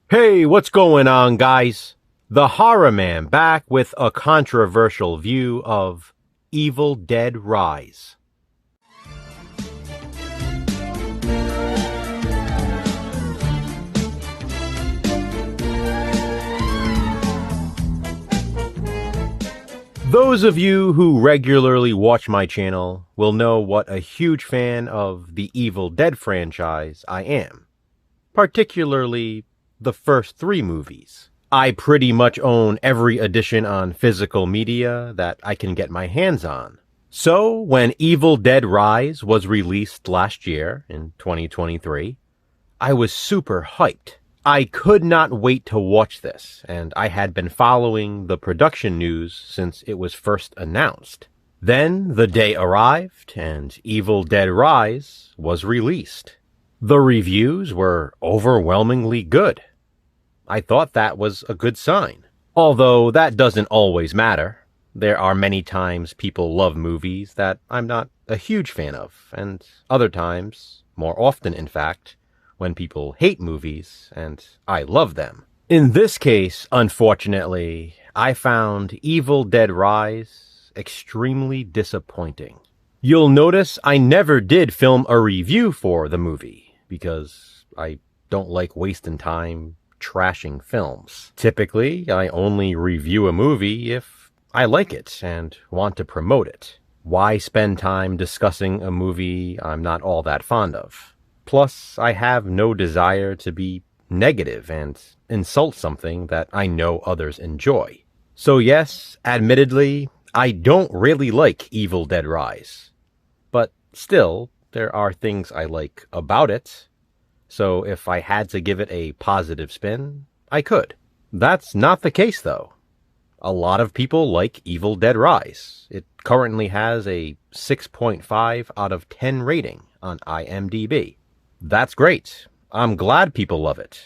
Hey, what's going on, guys? The Horror Man back with a controversial view of Evil Dead Rise. Those of you who regularly watch my channel will know what a huge fan of the Evil Dead franchise I am, particularly the first 3 movies. I pretty much own every edition on physical media that I can get my hands on. So, when Evil Dead Rise was released last year, in 2023, I was super hyped. I could not wait to watch this, and I had been following the production news since it was first announced. Then the day arrived, and Evil Dead Rise was released. The reviews were overwhelmingly good. I thought that was a good sign. Although that doesn't always matter. There are many times people love movies that I'm not a huge fan of, and other times, more often in fact, when people hate movies and I love them. In this case, unfortunately, I found Evil Dead Rise extremely disappointing. You'll notice I never did film a review for the movie, because I don't like wasting time trashing films. Typically, I only review a movie if I like it and want to promote it. Why spend time discussing a movie I'm not all that fond of? Plus, I have no desire to be negative and insult something that I know others enjoy. So yes, admittedly, I don't really like Evil Dead Rise. But still, there are things I like about it. So if I had to give it a positive spin, I could. That's not the case, though. A lot of people like Evil Dead Rise. It currently has a 6.5 out of 10 rating on IMDb. That's great. I'm glad people love it.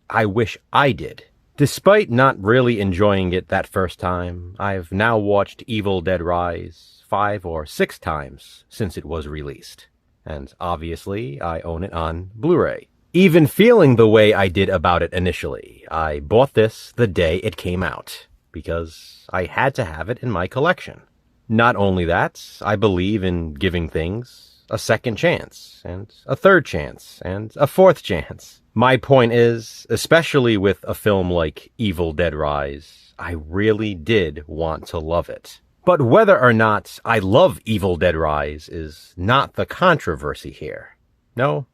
I wish I did. Despite not really enjoying it that first time, I've now watched Evil Dead Rise 5 or 6 times since it was released. And obviously, I own it on Blu-ray. Even feeling the way I did about it initially, I bought this the day it came out, because I had to have it in my collection. Not only that, I believe in giving things a second chance, and a third chance, and a fourth chance. My point is, especially with a film like Evil Dead Rise, I really did want to love it. But whether or not I love Evil Dead Rise is not the controversy here. No,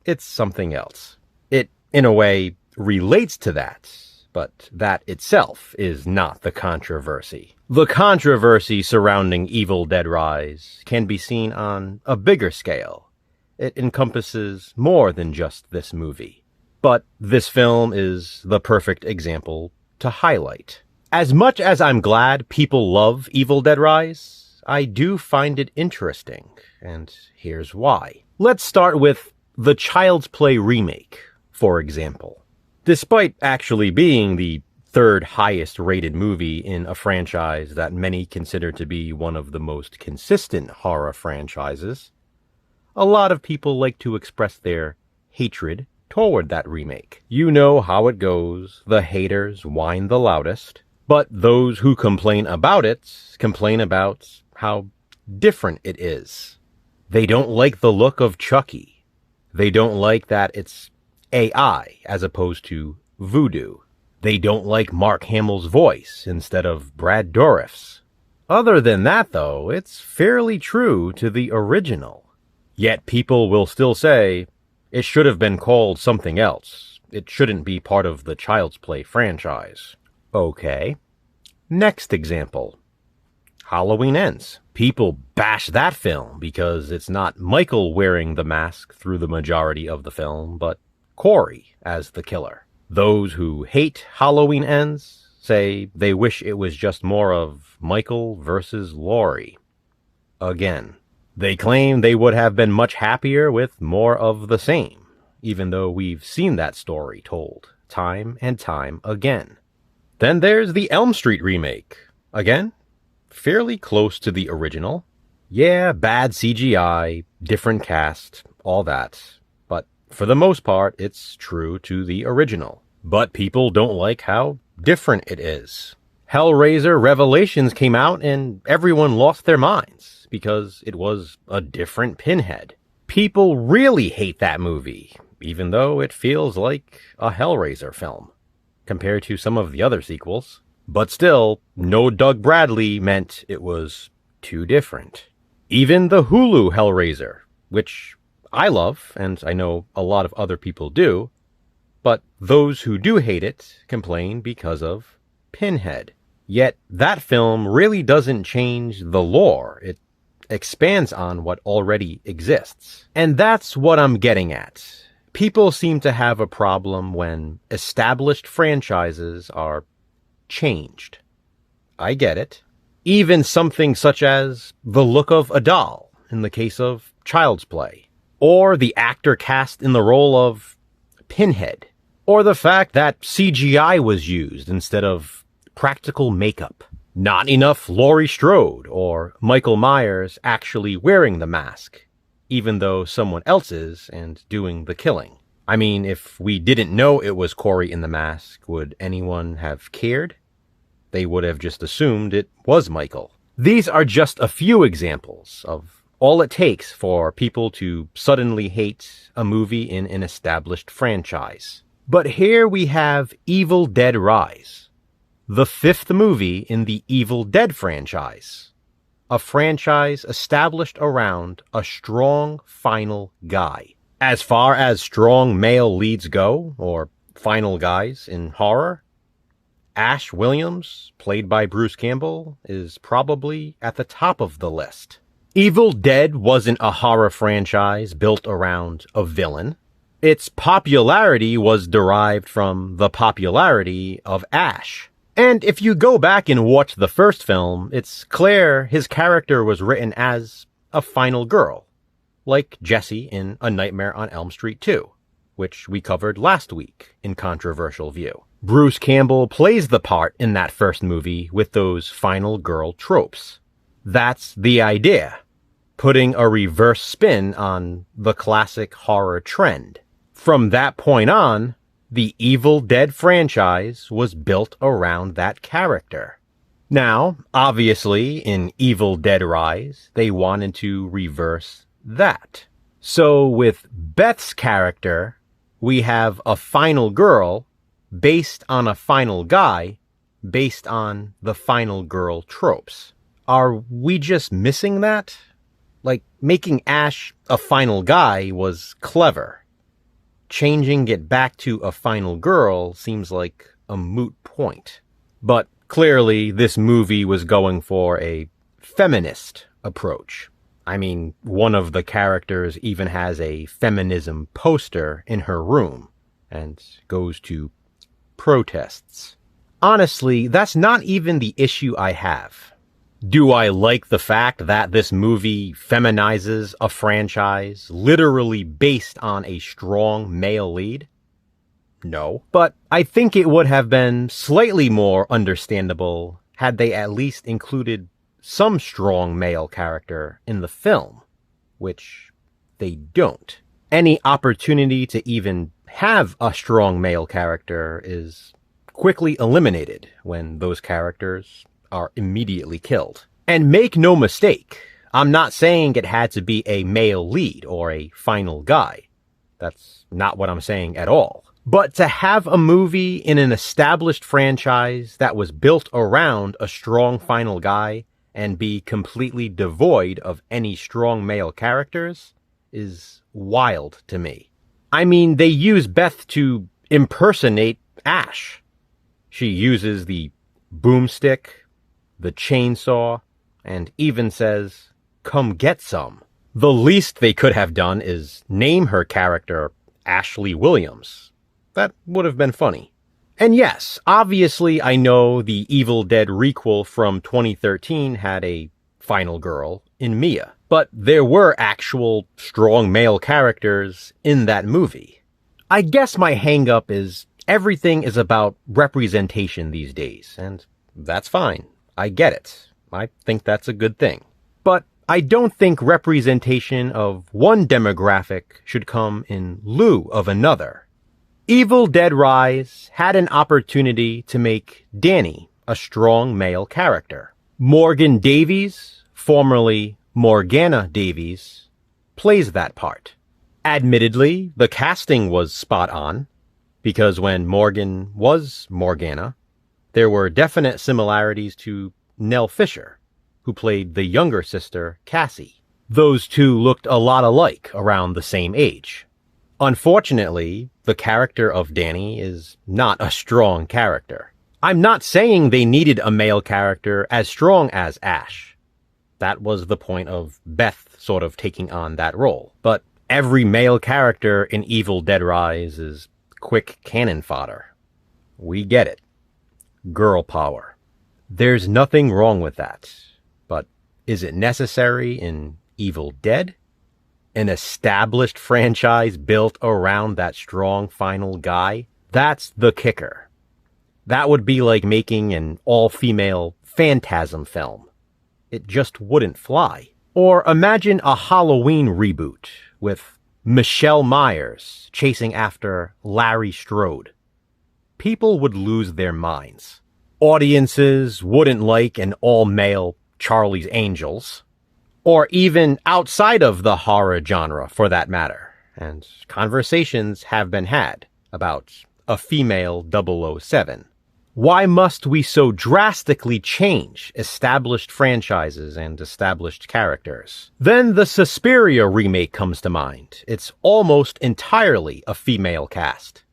it's something else. It, in a way, relates to that, but that itself is not the controversy. The controversy surrounding Evil Dead Rise can be seen on a bigger scale. It encompasses more than just this movie. But this film is the perfect example to highlight. As much as I'm glad people love Evil Dead Rise, I do find it interesting, and here's why. Let's start with the Child's Play remake, for example. Despite actually being the 3rd highest rated movie in a franchise that many consider to be one of the most consistent horror franchises, a lot of people like to express their hatred toward that remake. You know how it goes. The haters whine the loudest. But those who complain about it complain about how different it is. They don't like the look of Chucky. They don't like that it's AI as opposed to voodoo. They don't like Mark Hamill's voice instead of Brad Dourif's. Other than that, though, it's fairly true to the original. Yet people will still say, it should have been called something else. It shouldn't be part of the Child's Play franchise. Okay. Next example. Halloween Ends. People bash that film because it's not Michael wearing the mask through the majority of the film, but Corey as the killer. Those who hate Halloween Ends say they wish it was just more of Michael versus Laurie. Again, they claim they would have been much happier with more of the same, even though we've seen that story told time and time again. Then there's the Elm Street remake. Again, fairly close to the original. Yeah, bad CGI, different cast, all that. But for the most part, it's true to the original. But people don't like how different it is. Hellraiser Revelations came out and everyone lost their minds because it was a different Pinhead. People really hate that movie, even though it feels like a Hellraiser film compared to some of the other sequels. But still, no Doug Bradley meant it was too different. Even the Hulu Hellraiser, which I love, and I know a lot of other people do, but those who do hate it complain because of Pinhead. Yet that film really doesn't change the lore. It expands on what already exists. And that's what I'm getting at. People seem to have a problem when established franchises are changed. I get it. Even something such as the look of a doll in the case of Child's Play, or the actor cast in the role of Pinhead, or the fact that CGI was used instead of practical makeup. Not enough Laurie Strode or Michael Myers actually wearing the mask, even though someone else is and doing the killing. I mean, if we didn't know it was Corey in the mask, would anyone have cared? They would have just assumed it was Michael. These are just a few examples of all it takes for people to suddenly hate a movie in an established franchise. But here we have Evil Dead Rise, the 5th movie in the Evil Dead franchise. A franchise established around a strong final guy. As far as strong male leads go, or final guys in horror, Ash Williams, played by Bruce Campbell, is probably at the top of the list. Evil Dead wasn't a horror franchise built around a villain. Its popularity was derived from the popularity of Ash. And if you go back and watch the first film, it's clear his character was written as a final girl, like Jessie in A Nightmare on Elm Street 2, which we covered last week in Controversial View. Bruce Campbell plays the part in that first movie with those final girl tropes. That's the idea, putting a reverse spin on the classic horror trend. From that point on, the Evil Dead franchise was built around that character. Now, obviously, in Evil Dead Rise, they wanted to reverse that. So with Beth's character, we have a final girl based on a final guy based on the final girl tropes. Are we just missing that? Like, making Ash a final guy was clever. Changing it back to a final girl seems like a moot point. But clearly, this movie was going for a feminist approach. I mean, one of the characters even has a feminism poster in her room and goes to protests. Honestly, that's not even the issue I have. Do I like the fact that this movie feminizes a franchise literally based on a strong male lead? No. But I think it would have been slightly more understandable had they at least included some strong male character in the film, which they don't. Any opportunity to even have a strong male character is quickly eliminated when those characters are immediately killed. And make no mistake, I'm not saying it had to be a male lead or a final guy. That's not what I'm saying at all. But to have a movie in an established franchise that was built around a strong final guy and be completely devoid of any strong male characters is wild to me. I mean, they use Beth to impersonate Ash. She uses the boomstick, the chainsaw, and even says, "Come get some." The least they could have done is name her character Ashley Williams. That would have been funny. And yes, obviously I know the Evil Dead requel from 2013 had a final girl in Mia, but there were actual strong male characters in that movie. I guess my hang-up is everything is about representation these days, and that's fine. I get it. I think that's a good thing. But I don't think representation of one demographic should come in lieu of another. Evil Dead Rise had an opportunity to make Danny a strong male character. Morgan Davies, formerly Morgana Davies, plays that part. Admittedly, the casting was spot on, because when Morgan was Morgana, there were definite similarities to Nell Fisher, who played the younger sister, Cassie. Those two looked a lot alike around the same age. Unfortunately, the character of Danny is not a strong character. I'm not saying they needed a male character as strong as Ash. That was the point of Beth sort of taking on that role. But every male character in Evil Dead Rise is quick cannon fodder. We get it. Girl power. There's nothing wrong with that. But is it necessary in Evil Dead? An established franchise built around that strong final guy? That's the kicker. That would be like making an all-female Phantasm film. It just wouldn't fly. Or imagine a Halloween reboot with Michelle Myers chasing after Larry Strode. People would lose their minds. Audiences wouldn't like an all-male Charlie's Angels. Or even outside of the horror genre, for that matter. And conversations have been had about a female 007. Why must we so drastically change established franchises and established characters? Then the Suspiria remake comes to mind. It's almost entirely a female cast.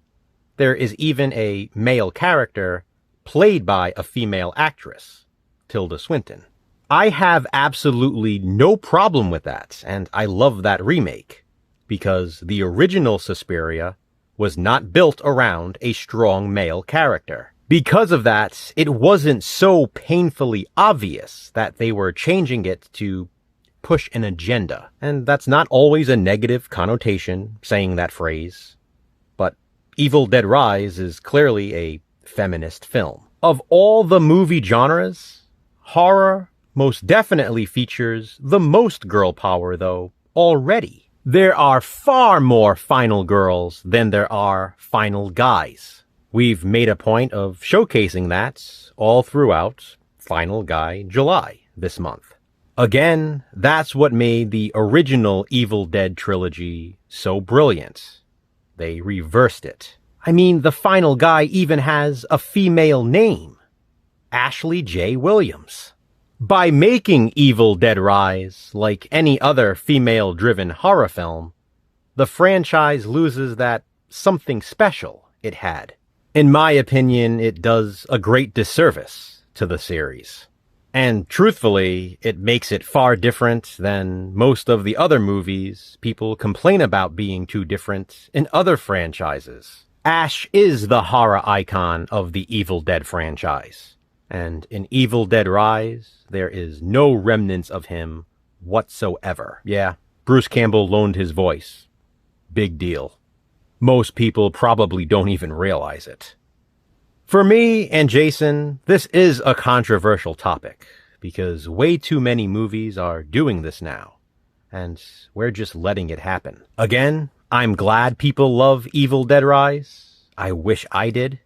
There is even a male character played by a female actress, Tilda Swinton. I have absolutely no problem with that, and I love that remake, because the original Suspiria was not built around a strong male character. Because of that, it wasn't so painfully obvious that they were changing it to push an agenda. And that's not always a negative connotation, saying that phrase. But Evil Dead Rise is clearly a feminist film. Of all the movie genres, horror most definitely features the most girl power, though, already. There are far more final girls than there are final guys. We've made a point of showcasing that all throughout Final Guy July this month. Again, that's what made the original Evil Dead trilogy so brilliant. They reversed it. I mean, the final guy even has a female name. Ashley J. Williams. By making Evil Dead Rise like any other female-driven horror film, the franchise loses that something special it had. In my opinion, it does a great disservice to the series. And truthfully, it makes it far different than most of the other movies people complain about being too different in other franchises. Ash is the horror icon of the Evil Dead franchise. And in Evil Dead Rise, there is no remnants of him whatsoever. Yeah, Bruce Campbell loaned his voice. Big deal. Most people probably don't even realize it. For me and Jason, this is a controversial topic, because way too many movies are doing this now, and we're just letting it happen. Again, I'm glad people love Evil Dead Rise. I wish I did.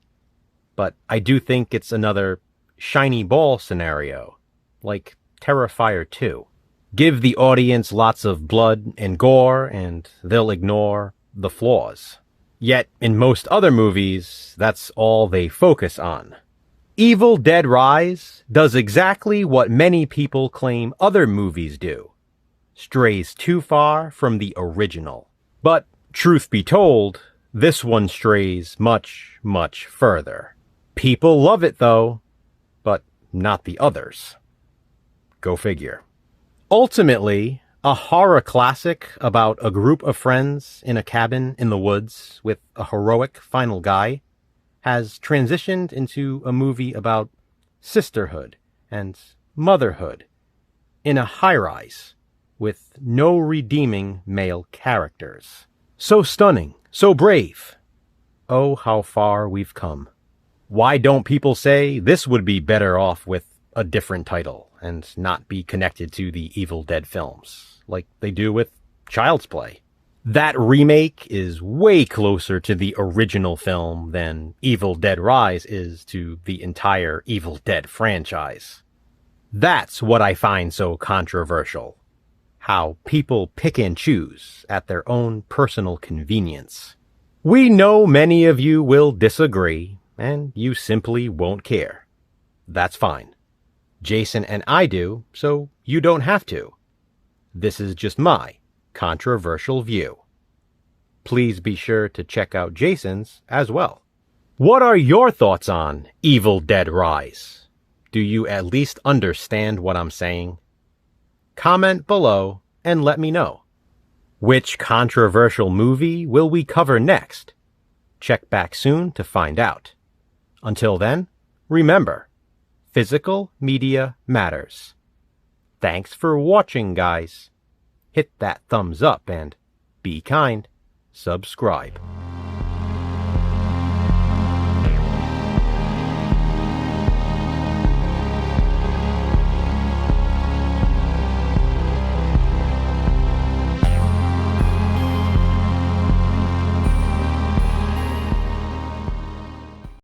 But I do think it's another shiny ball scenario, like Terrifier 2. Give the audience lots of blood and gore, and they'll ignore the flaws. Yet, in most other movies, that's all they focus on. Evil Dead Rise does exactly what many people claim other movies do. Strays too far from the original. But, truth be told, this one strays much, much further. People love it though, but not the others. Go figure. Ultimately, a horror classic about a group of friends in a cabin in the woods with a heroic final guy has transitioned into a movie about sisterhood and motherhood in a high-rise with no redeeming male characters. So stunning, so brave. Oh, how far we've come. Why don't people say this would be better off with a different title and not be connected to the Evil Dead films, like they do with Child's Play? That remake is way closer to the original film than Evil Dead Rise is to the entire Evil Dead franchise. That's what I find so controversial. How people pick and choose at their own personal convenience. We know many of you will disagree, and you simply won't care. That's fine. Jason and I do, so you don't have to. This is just my controversial view. Please be sure to check out Jason's as well. What are your thoughts on Evil Dead Rise? Do you at least understand what I'm saying? Comment below and let me know. Which controversial movie will we cover next? Check back soon to find out. Until then, remember, physical media matters. Thanks for watching, guys. Hit that thumbs up and be kind. Subscribe.